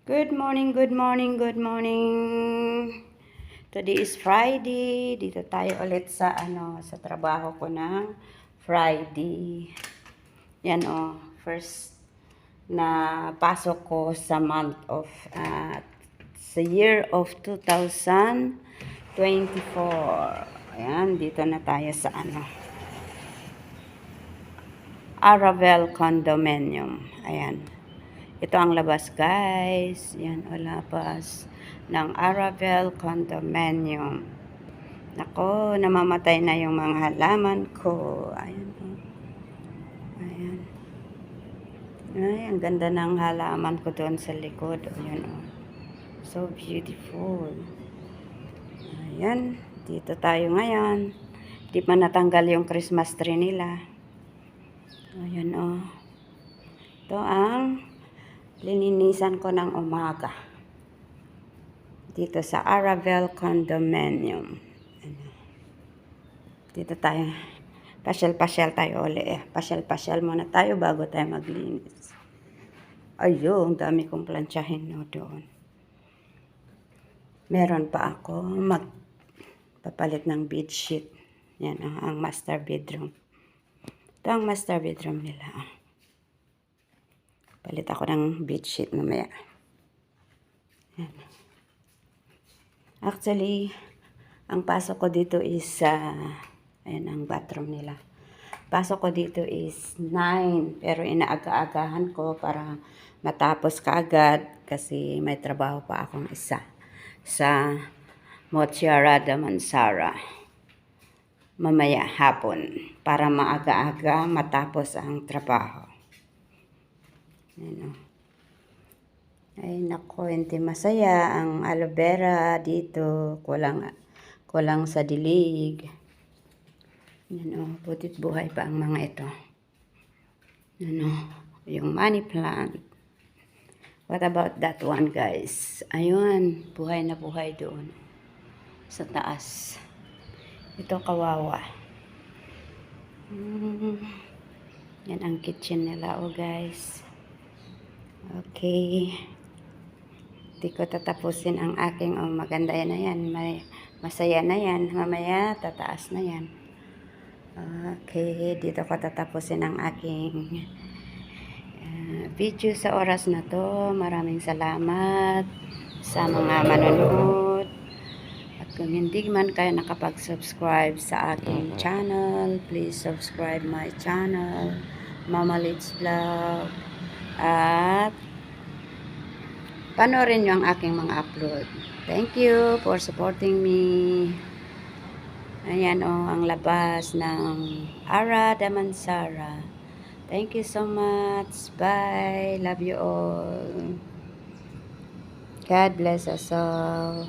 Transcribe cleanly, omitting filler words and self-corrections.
Good morning, good morning, good morning. Today is Friday. Dito tayo ulit sa sa trabaho ko ng Friday. Yan first na pasok ko sa month of sa year of 2024. Ayan, dito na tayo sa Aravel Condominium. Ayan. Ito ang labas, guys. Yan, o labas ng Aravel Condominium. Nako, namamatay na yung mga halaman ko. Ayan, ayan. Ay, ang ganda ng halaman ko doon sa likod. Ayan, so beautiful. Ayan, dito tayo ngayon. Di pa natanggal yung Christmas tree nila. Ayan, ito ang lininisan ko ng umaga dito sa Aravel Condominium. Dito tayo, pasyal-pasyal tayo ulit. Pasyal-pasyal muna tayo bago tayo maglinis. Ayun, dami kong plansyahin doon. Meron pa ako magpapalit ng bedsheet. Yan ang master bedroom. Ito ang master bedroom nila. Palit ako ng bedsheet mamaya. Yan. Actually, ang pasok ko dito is ayan ang bathroom nila. Pasok ko dito is 9, pero inaaga-agahan ko para matapos kaagad kasi may trabaho pa akong isa sa Motiara Damansara mamaya hapon para maaga-aga matapos ang trabaho. Ayan, ay nako, hindi masaya ang aloe vera dito. Kulang sa dilig. Yan butit buhay pa ang mga ito. Yung money plant. What about that one, guys? Ayun, buhay na buhay doon. Sa taas. Ito kawawa. Yan ang kitchen nila, guys. Okay. Di ko tatapusin ang aking, maganda yan na yan. Masaya na yan. Mamaya, tataas na yan. Okay, dito ko tatapusin ang aking video sa oras na to. Maraming salamat sa mga manonood. At kung hindi man kayo nakapag-subscribe sa aking channel, please subscribe my channel, Mama Lids Vlog. At panoorin nyo ang aking mga upload. Thank you for supporting me. Ayan ang labas ng Ara Damansara. Thank you so much. Bye. Love you all. God bless us all.